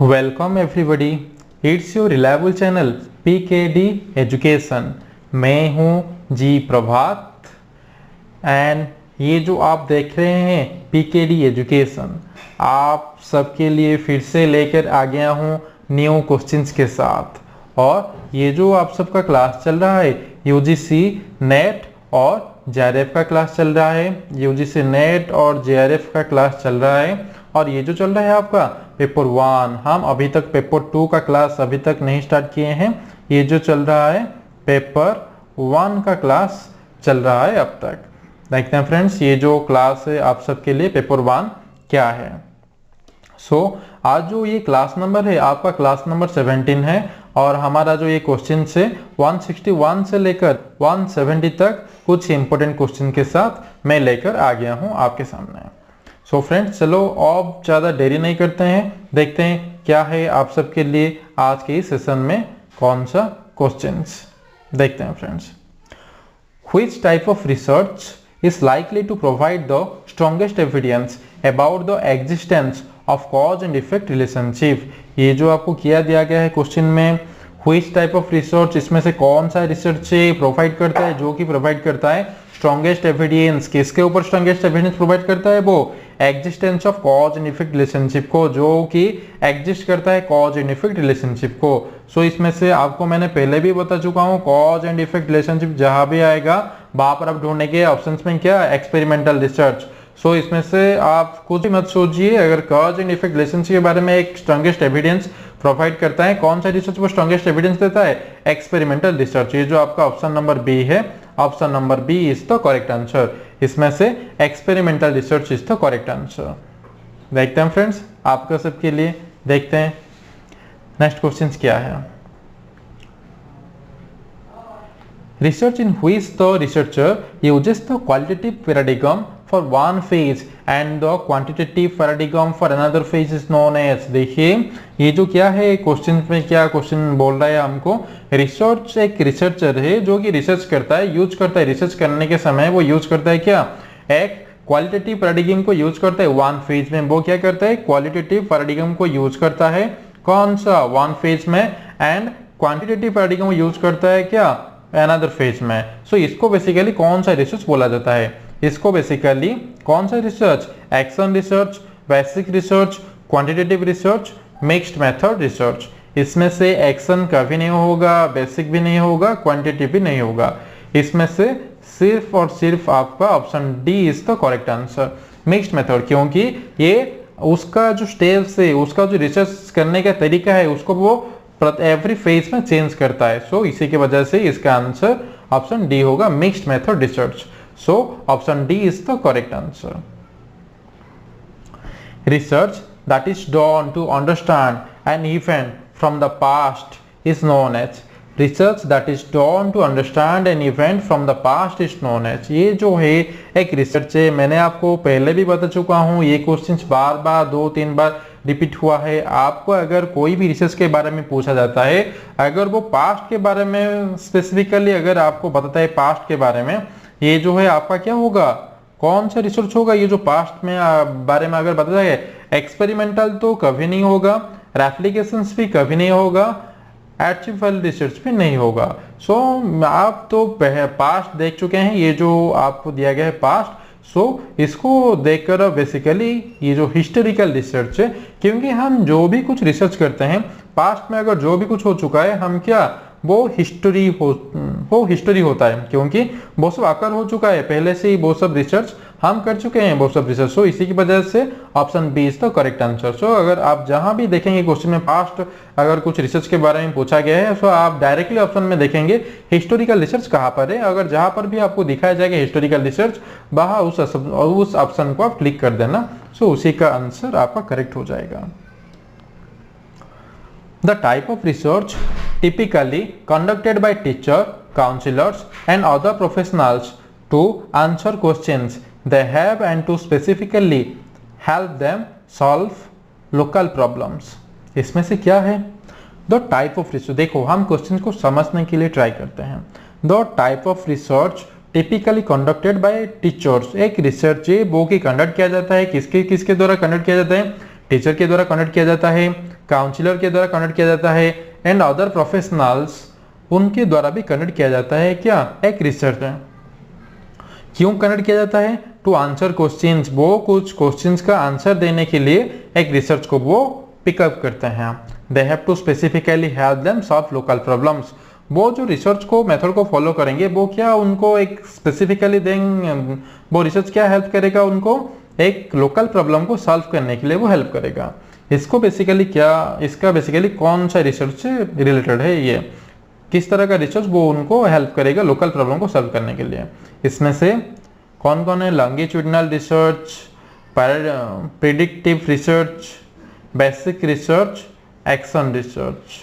Welcome everybody, it's your reliable channel PKD education. मैं हूं जी प्रभात and ये जो आप देख रहे हैं पीकेडी एजुकेशन, आप सबके लिए फिर से लेकर आ गया हूं न्यू क्वेश्चंस के साथ। और ये जो आप सबका क्लास चल रहा है यूजीसी नेट और जेआरएफ का क्लास चल रहा है, यूजीसी नेट और जेआरएफ का क्लास चल रहा है। और ये जो चल रहा है आपका पेपर 1, हम अभी तक पेपर 2 का क्लास अभी तक नहीं स्टार्ट किए हैं। ये जो चल रहा है पेपर 1 का क्लास चल रहा है अब तक। देखते हैं फ्रेंड्स, ये जो क्लास है आप सबके लिए पेपर 1 क्या है। आज जो ये क्लास नंबर है आपका क्लास नंबर 17 है और हमारा जो ये क्वेश्चन है 161 से लेकर 170 तक कुछ इंपॉर्टेंट क्वेश्चन के साथ मैं लेकर आ गया हूं आपके सामने। फ्रेंड्स, चलो अब ज़्यादा देरी नहीं करते हैं, देखते हैं क्या है आप सबके लिए आज के इस सेशन में कौन सा क्वेश्चंस। देखते हैं friends, which type of research is likely to provide the strongest evidence about the existence of cause and effect relationship। ये जो आपको किया दिया गया है क्वेश्चन में, which type of research, इसमें से कौन सा रिसर्च प्रोवाइड करता है, जो कि प्रोवाइड करता है स्ट्रॉन्गेस्ट एविडेंस। किसके ऊपर स्ट्रॉन्गेस्ट एविडेंस प्रोवाइड करता है? वो existence of cause and effect relationship को, जो कि एग्जिस्ट करता है कॉज एंड इफेक्ट रिलेशनशिप को। इसमें से आपको मैंने पहले भी बता चुका हूँ, कॉज एंड इफेक्ट रिलेशनशिप जहां भी आएगा वहां पर आप ढूंढने के ऑप्शंस में क्या, एक्सपेरिमेंटल रिसर्च। इसमें से आप कुछ भी मत सोचिए, अगर कॉज एंड इफेक्ट रिलेशनशिप के बारे में एक स्ट्रॉन्गेस्ट एविडेंस प्रोवाइड करता है, कौन सा रिसर्च वो स्ट्रॉन्गेस्ट एविडेंस देता है? Experimental research. ये जो आपका ऑप्शन नंबर बी है, option number B is the correct answer. इसमें से experimental research is the correct answer. देखते हैं फ्रेंड्स आपका सबके लिए, देखते हैं नेक्स्ट क्वेश्चन क्या है। Research in which the researcher uses the qualitative paradigm for one phase and the quantitative paradigm for another phase is known as। देखिए ये जो क्या है क्वेश्चन में, क्या क्वेश्चन बोल रहा है हमको, रिसर्च एक रिसर्चर है जो कि रिसर्च करता है, यूज करता है, रिसर्च करने के समय वो यूज करता है क्या, एक क्वालिटेटिव पैराडिगम को यूज करता है वन फेज में। वो क्या करता है? क्वालिटेटिव पैराडिगम को यूज करता है, कौन सा, वन फेज में, एंड क्वांटिटेटिव पैराडिगम को यूज करता है क्या, अनदर फेज में। इसको बेसिकली कौन सा रिसर्च बोला जाता है? इसको बेसिकली कौन सा research? Action research, basic research, quantitative research, mixed method research. इसमें से एक्शन कभी नहीं होगा, बेसिक भी नहीं होगा, क्वांटिटेटिव भी नहीं होगा। इसमें से सिर्फ और सिर्फ आपका option D is the correct answer, mixed method. क्योंकि ये उसका जो स्टेप्स है, उसका जो रिसर्च करने का तरीका है, उसको वो एवरी फेज में चेंज करता है। इसी की वजह से इसका आंसर ऑप्शन डी होगा, mixed method research. Option D is the correct answer. Research that is done to understand an event from the past is known as. Research that is done to understand an event from the past is known as. ये जो है एक research है, मैंने आपको पहले भी बता चुका हूँ, ये क्वेश्चन बार बार 2-3 बार रिपीट हुआ है। आपको अगर कोई भी रिसर्च के बारे में पूछा जाता है, अगर वो पास्ट के बारे में स्पेसिफिकली अगर आपको बताता है पास्ट के बारे में, ये जो है आपका क्या होगा, कौन सा रिसर्च होगा? ये जो पास्ट में बारे में अगर बताता है, एक्सपेरिमेंटल तो कभी नहीं होगा, रेप्लिकेशंस भी कभी नहीं होगा, आर्टिफिशियल रिसर्च भी नहीं होगा। आप तो पास्ट देख चुके हैं, ये जो आपको दिया गया है पास्ट। इसको देखकर बेसिकली ये जो हिस्टोरिकल रिसर्च है, क्योंकि हम जो भी कुछ रिसर्च करते हैं पास्ट में, अगर जो भी कुछ हो चुका है, हम क्या, वो हिस्ट्री होता है, क्योंकि वो सब आकर हो चुका है पहले से ही, वो सब रिसर्च हम कर चुके हैं, वो सब रिसर्च। इसी की वजह से option B is the correct answer. अगर आप जहां भी देखेंगे क्वेश्चन में पास्ट अगर कुछ रिसर्च के बारे में पूछा गया है, आप डायरेक्टली ऑप्शन में देखेंगे हिस्टोरिकल रिसर्च कहां पर है। अगर जहां पर भी आपको दिखाया जाएगा हिस्टोरिकल रिसर्च, वहां उस ऑप्शन को आप क्लिक कर देना। उसी का आंसर आपका करेक्ट हो जाएगा। The type of research typically conducted by teacher, counselors and other professionals to answer questions they have and to specifically help them solve local problems। इसमें से क्या है? The type of research, देखो हम question को समझने के लिए ट्राई करते हैं। The type of research typically conducted by teachers, एक रिसर्च है वो की कंडक्ट किया जाता है, किसके द्वारा कंडक्ट किया जाता है? टीचर के द्वारा कंडक्ट किया जाता है। काउंसलर के द्वारा कंडक्ट किया जाता है, एंड अदर प्रोफेशनल्स उनके द्वारा भी कंडक्ट किया जाता है क्या, एक रिसर्च है। क्यों कंडक्ट किया जाता है, टू आंसर क्वेश्चंस, वो कुछ क्वेश्चंस का आंसर देने के लिए एक रिसर्च को वो पिकअप करते हैं। They have to specifically help them solve local problems, वो जो रिसर्च को मेथड को फॉलो करेंगे वो क्या उनको एक स्पेसिफिकली देंगे, वो रिसर्च क्या हेल्प करेगा उनको, एक लोकल प्रॉब्लम को सॉल्व करने के लिए वो हेल्प करेगा। इसको बेसिकली क्या, इसका बेसिकली कौन सा रिसर्च से रिलेटेड है, ये किस तरह का रिसर्च वो उनको हेल्प करेगा लोकल प्रॉब्लम को सॉल्व करने के लिए। इसमें से कौन कौन है, longitudinal research, predictive research, basic research, action research.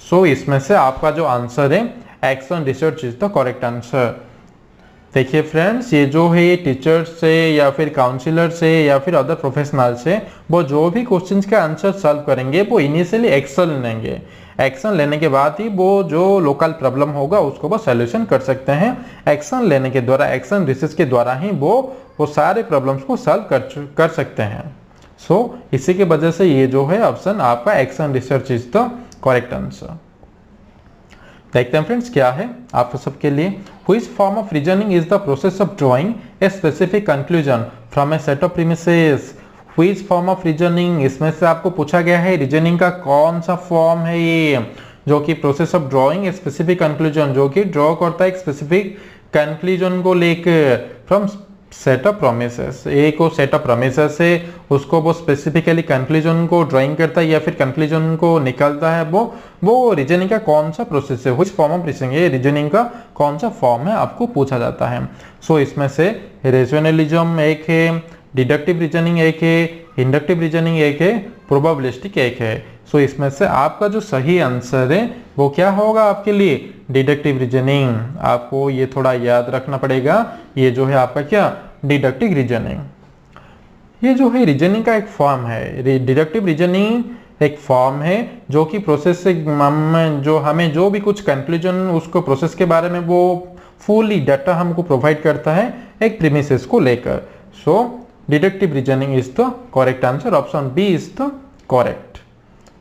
So इसमें से आपका जो आंसर है action research is the correct answer. देखिए फ्रेंड्स, ये जो है ये टीचर से या फिर काउंसलर से या फिर अदर प्रोफेशनल से वो जो भी क्वेश्चंस का आंसर सॉल्व करेंगे वो इनिशियली एक्शन लेंगे, एक्शन लेने के बाद ही वो जो लोकल प्रॉब्लम होगा उसको वो सॉल्यूशन कर सकते हैं। एक्शन लेने के द्वारा, एक्शन रिसर्च के द्वारा ही वो सारे प्रॉब्लम्स को सॉल्व कर सकते हैं। सो इसी के वजह से ये जो है ऑप्शन आपका action research is the correct answer. देखते हैं फ्रेंड्स क्या है आप सबके लिए। Which form of reasoning is the process of drawing a specific conclusion from A set of premises. Which form of reasoning, इसमें से आपको पूछा गया है रीजनिंग का कौन सा फॉर्म है ये, जो कि process of drawing a specific conclusion, जो कि ड्रॉ करता है एक स्पेसिफिक कंक्लूजन को लेकर फ्रॉम सेट ऑफ प्रोमिसेस। एक को सेट ऑफ प्रोमिसेस है, उसको वो स्पेसिफिकली कंक्लूजन को ड्राइंग करता है या फिर कंक्लूजन को निकालता है, वो रीजनिंग का कौन सा प्रोसेस है, व्हिच फॉर्म ऑफ रीजनिंग, ये रीजनिंग का कौन सा फॉर्म है आपको पूछा जाता है। सो इसमें से रेशनलिज्म एक है, डिडक्टिव रीजनिंग एक है, इंडक्टिव रीजनिंग एक है, प्रोबेबिलिस्टिक एक है। सो इसमें से आपका जो सही आंसर है वो क्या होगा आपके लिए, डिडक्टिव रीजनिंग। आपको ये थोड़ा याद रखना पड़ेगा, ये जो है आपका क्या, डिडक्टिव रीजनिंग। ये जो है रीजनिंग का एक फॉर्म है, डिडक्टिव रीजनिंग एक फॉर्म है जो कि प्रोसेस से जो हमें जो भी कुछ कंक्लूजन उसको प्रोसेस के बारे में वो फुली डाटा हमको प्रोवाइड करता है एक प्रीमिसेस को लेकर। So deductive reasoning is the correct answer, option B is the correct.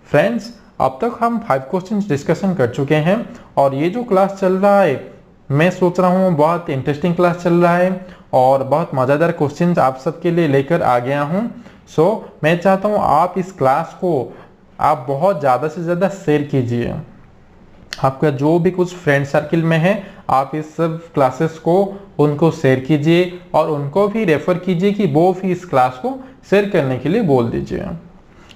Friends, अब तक हम 5 क्वेश्चंस डिस्कशन कर चुके हैं और ये जो क्लास चल रहा है मैं सोच रहा हूँ बहुत इंटरेस्टिंग क्लास चल रहा है और बहुत मज़ेदार क्वेश्चंस आप सबके लिए लेकर आ गया हूँ। सो मैं चाहता हूँ आप इस क्लास को आप बहुत ज़्यादा से ज़्यादा शेयर कीजिए। आपका जो भी कुछ फ्रेंड सर्किल में है आप इस सब क्लासेस को उनको शेयर कीजिए और उनको भी रेफर कीजिए कि वो भी इस क्लास को शेयर करने के लिए बोल दीजिए।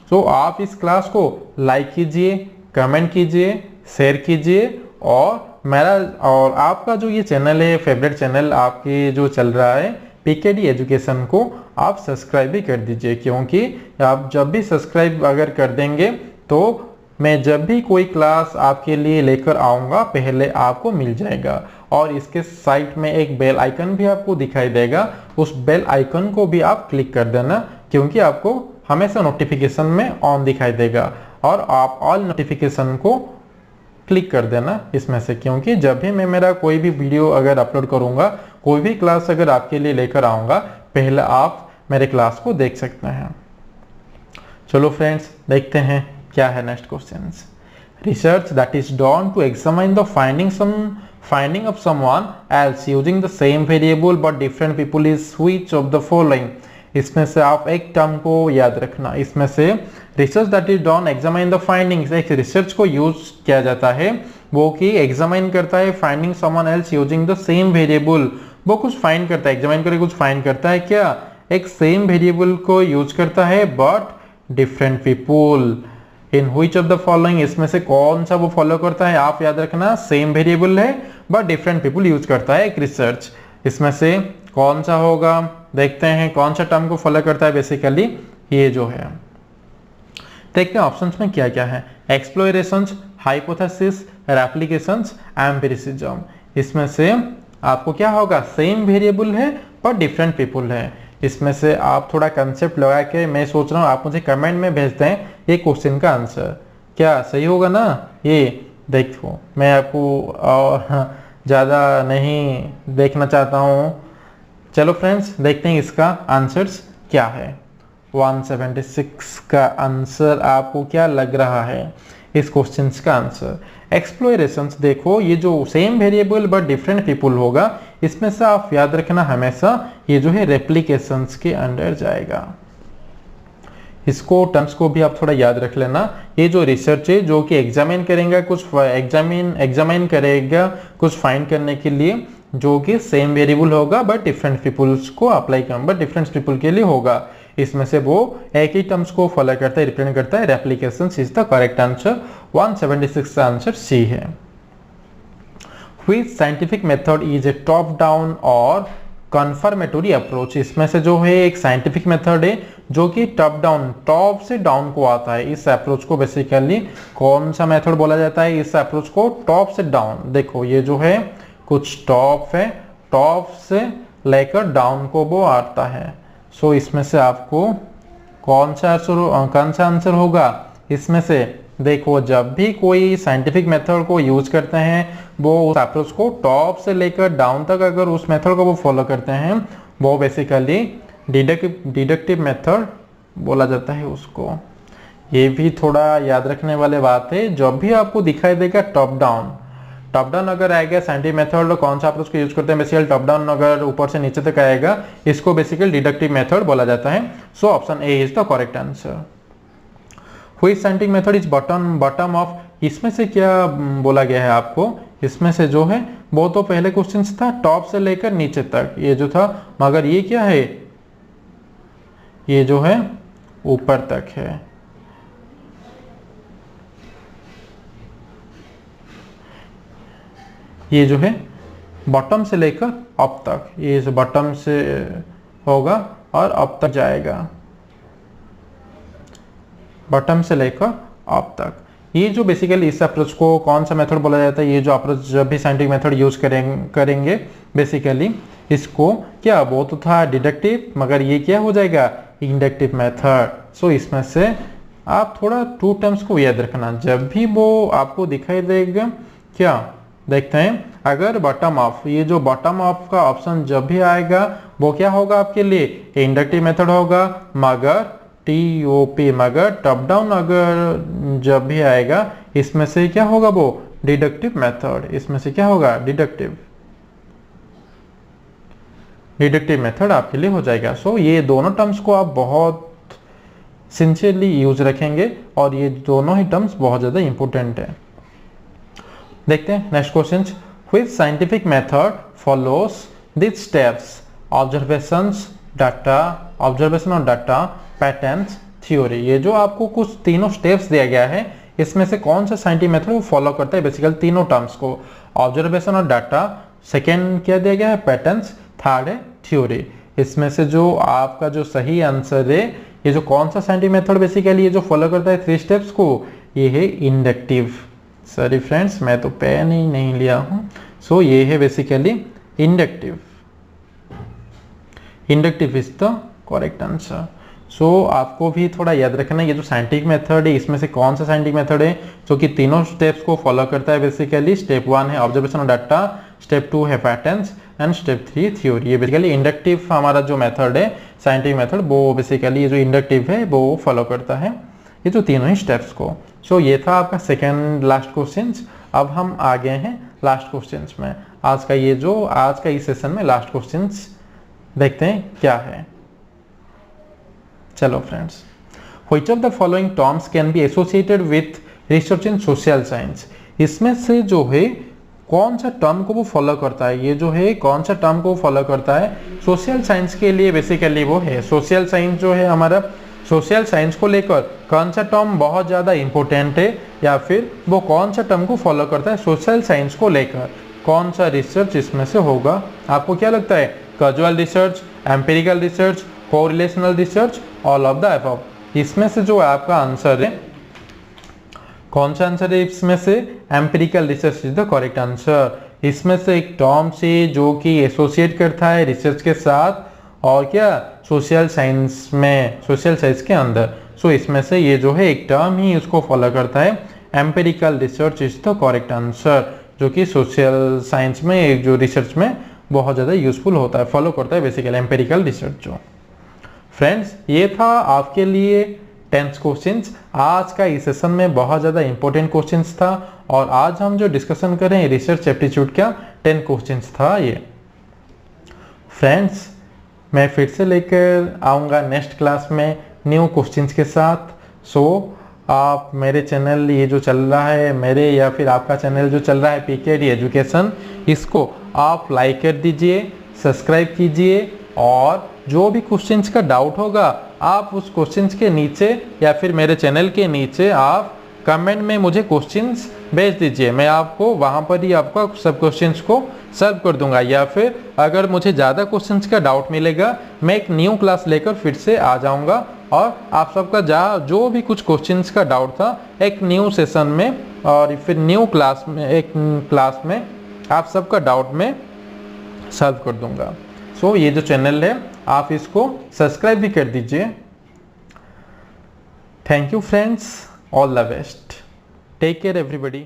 सो आप इस क्लास को लाइक कीजिए, कमेंट कीजिए, शेयर कीजिए और आपका जो ये चैनल है, फेवरेट चैनल आपके जो चल रहा है पीकेडी एजुकेशन को आप सब्सक्राइब भी कर दीजिए, क्योंकि आप जब भी सब्सक्राइब अगर कर देंगे तो मैं जब भी कोई क्लास आपके लिए लेकर आऊँगा पहले आपको मिल जाएगा। और इसके साइड में एक बेल आइकन भी आपको दिखाई देगा, उस बेल आइकन को भी आप क्लिक कर देना, क्योंकि आपको हमेशा नोटिफिकेशन में ऑन दिखाई देगा और आप ऑल नोटिफिकेशन को क्लिक कर देना इसमें से, क्योंकि जब भी मैं मेरा कोई भी वीडियो अगर अपलोड करूँगा, कोई भी क्लास अगर आपके लिए लेकर आऊँगा, पहले आप मेरे क्लास को देख सकते हैं। चलो फ्रेंड्स, देखते हैं क्या है next question. Research that is done to examine the finding of someone else using the same variable but different people is which of the following। इसमें से आप एक टर्म को याद रखना, इसमें से research that is done examine the findings, एक रिसर्च को यूज किया जाता है वो कि एग्जामिन करता है finding someone else using the same variable, वो कुछ फाइंड करता है, एग्जामिन करके कुछ फाइंड करता है क्या, एक सेम वेरिएबल को यूज करता है but different people in which of the following, इसमें से कौन सा वो फॉलो करता है, आप याद रखना सेम वेरिएबल है बट डिफरेंट पीपुल यूज करता है एक रिसर्च, इसमें से कौन सा होगा, देखते हैं कौन सा टर्म को फॉलो करता है बेसिकली ये जो है। देखते हैं ऑप्शंस में क्या क्या है, एक्सप्लोरेशंस, हाइपोथेसिस, रेप्लिकेशंस, एम्पिरिसिज्म। इसमें से आपको क्या होगा, सेम वेरिएबल है पर डिफरेंट पीपुल है। इसमें से आप थोड़ा कंसेप्ट लगा के, मैं सोच रहा हूँ आप मुझे कमेंट में भेज दें ये क्वेश्चन का आंसर, क्या सही होगा ना। ये देखो मैं आपको ज़्यादा नहीं देखना चाहता हूँ। चलो फ्रेंड्स, देखते हैं इसका आंसर्स क्या है। 176 का आंसर आपको क्या लग रहा है इस क्वेश्चन का आंसर? एक्सप्लोरेशंस देखो, ये जो same variable but different people होगा, इसमें से आप याद रखना हमेशा ये जो है रेप्लिकेशंस के अंडर जाएगा। इसको टर्म्स को भी आप थोड़ा याद रख लेना। ये जो रिसर्च है जो कि एग्जामिन करेगा, कुछ एग्जामिन करेगा कुछ फाइंड करने के लिए, जो कि सेम वेरिएबल होगा बट डिफरेंट पीपल्स को अप्लाई कर, बट डिफरेंट पीपल के लिए होगा। इसमें से वो एक ही टर्म्स को फॉलो करता है, रिप्रेजेंट करता है। रेप्लिकेशंस इज द करेक्ट आंसर। 176 का आंसर सी है। Which scientific method is a top down और कन्फर्मेटरी अप्रोच? इसमें से जो है एक साइंटिफिक मेथड है जो कि टॉप डाउन, टॉप से डाउन को आता है। इस अप्रोच को बेसिकली कौन सा मेथड बोला जाता है? इस अप्रोच को टॉप से डाउन। देखो ये जो है कुछ टॉप है, टॉप से लेकर डाउन को वो आता है। सो इसमें से आपको कौन सा आंसर होगा? इसमें से देखो जब भी कोई साइंटिफिक मेथड को यूज करते हैं, वो उस अप्रोच को टॉप से लेकर डाउन तक अगर उस मेथड को वो फॉलो करते हैं, वो बेसिकली डिडक्टिव मेथड बोला जाता है उसको। ये भी थोड़ा याद रखने वाले बात है। जब भी आपको दिखाई देगा टॉप डाउन अगर आएगा साइंटिफिक मेथड, कौन सा अप्रोच को यूज करते हैं? बेसिकली टॉप डाउन अगर ऊपर से नीचे तक आएगा, इसको बेसिकली डिडक्टिव मेथड बोला जाता है। So option A is the correct answer. Which scientific method is bottom of? इसमें से क्या बोला गया है आपको? इसमें से जो है वो तो पहले क्वेश्चन था टॉप से लेकर नीचे तक, ये जो था, मगर ये क्या है? ये जो है ऊपर तक है। ये जो है बॉटम से लेकर अप तक, ये जो बॉटम से होगा और अप तक जाएगा, बॉटम से लेकर अप तक। ये जो बेसिकली इस अप्रोच को कौन सा मेथड बोला जाता है? ये जो अप्रोच जब भी साइंटिफिक मेथड यूज करेंगे बेसिकली इसको क्या, वो तो था डिडक्टिव, मगर ये क्या हो जाएगा? Inductive method. सो इसमें से आप थोड़ा टू टर्म्स को याद रखना। जब भी वो आपको दिखाई देगा, क्या देखते हैं, अगर बॉटम ऑफ, ये जो बॉटम ऑफ का ऑप्शन जब भी आएगा वो क्या होगा आपके लिए? इंडक्टिव मेथड होगा। मगर TOP, मगर टॉप डाउन अगर जब भी आएगा, इसमें से क्या होगा? वो डिडक्टिव मेथड। इसमें से क्या होगा? डिडक्टिव मेथड आपके लिए हो जाएगा। सो ये दोनों टर्म्स को आप बहुत सिंसियरली यूज रखेंगे और ये दोनों ही टर्म्स बहुत ज्यादा इंपॉर्टेंट है। देखते हैं next question. Which scientific method follows this steps? Observation of data, patterns, theory. ये जो आपको कुछ तीनों स्टेप्स दिया गया है, इसमें से कौन सा साइंटिफिक मेथड वो फॉलो करता है? बेसिकली तीनों टर्म्स को, ऑब्जर्वेशन ऑफ डाटा, सेकेंड क्या दिया गया है? पैटर्न्स, थर्ड है थ्योरी। इसमें से जो आपका जो सही आंसर है, ये जो कौन सा साइंटिफिक मेथड बेसिकली ये जो फॉलो करता है थ्री स्टेप्स को, ये है इंडक्टिव। सॉरी फ्रेंड्स, मैं तो पेन ही नहीं लिया हूँ। सो ये है basically inductive is the correct answer. So आपको भी थोड़ा याद रखना है, ये जो साइंटिफिक मेथड है, इसमें से कौन सा साइंटिफिक मेथड है जो कि तीनों स्टेप्स को फॉलो करता है? बेसिकली स्टेप 1 है ऑब्जर्वेशन ऑफ डाटा, स्टेप 2 है पैटर्न्स एंड स्टेप 3 थ्योरी। ये बेसिकली इंडक्टिव हमारा जो मेथड है, साइंटिफिक मेथड, वो बेसिकली ये जो इंडक्टिव है वो फॉलो करता है ये जो तीनों ही स्टेप्स को। सो ये था आपका सेकेंड लास्ट क्वेश्चन। अब हम आ गए हैं लास्ट क्वेश्चन में। आज का इस सेशन में लास्ट क्वेश्चन देखते हैं क्या है। चलो friends, which of the following terms can be associated with research in social science? इसमें से जो है कौन सा टर्म को वो फॉलो करता है? ये जो है कौन सा टर्म को फॉलो करता है सोशल साइंस के लिए? बेसिकली वो है सोशल साइंस जो है हमारा, सोशल साइंस को लेकर कौन सा टर्म बहुत ज़्यादा इंपॉर्टेंट है, या फिर वो कौन सा टर्म को फॉलो करता है सोशल साइंस को लेकर? कौन सा रिसर्च इसमें से होगा? आपको क्या लगता है? Casual research, empirical research, correlational research, all of the above? इसमें से जो आपका आंसर है, कौन सा आंसर है इसमें से? Empirical research is the correct answer. इसमें से एक टर्म से जो कि एसोसिएट करता है रिसर्च के साथ, और क्या सोशल साइंस में, सोशल साइंस के अंदर। सो इसमें से ये जो है एक टर्म ही उसको फॉलो करता है, empirical research is the correct answer, जो कि सोशल साइंस में जो रिसर्च में बहुत ज़्यादा यूजफुल होता है, फॉलो करता है बेसिकली एम्पिरिकल रिसर्च जो। फ्रेंड्स, ये था आपके लिए 10 क्वेश्चंस। आज का इस सेशन में बहुत ज़्यादा इंपॉर्टेंट क्वेश्चंस था और आज हम जो डिस्कशन करें रिसर्च एप्टीट्यूड का 10 क्वेश्चंस था ये। फ्रेंड्स, मैं फिर से लेकर आऊँगा नेक्स्ट क्लास में न्यू क्वेश्चंस के साथ। सो आप मेरे चैनल ये जो चल रहा है, मेरे या फिर आपका चैनल जो चल रहा है पीकेडी एजुकेशन, इसको आप लाइक कर दीजिए, सब्सक्राइब कीजिए और जो भी क्वेश्चंस का डाउट होगा आप उस क्वेश्चंस के नीचे या फिर मेरे चैनल के नीचे आप कमेंट में मुझे क्वेश्चंस भेज दीजिए। मैं आपको वहाँ पर ही आपका सब क्वेश्चंस को सॉल्व कर दूंगा, या फिर अगर मुझे ज़्यादा क्वेश्चंस का डाउट मिलेगा मैं एक न्यू क्लास लेकर फिर से आ जाऊंगा और आप सबका जो भी कुछ क्वेश्चंस का डाउट था एक न्यू सेशन में और फिर न्यू क्लास में एक क्लास में आप सबका डाउट में सॉल्व कर दूंगा। सो ये जो चैनल है आप इसको सब्सक्राइब भी कर दीजिए। Thank you friends, all the best, take care everybody.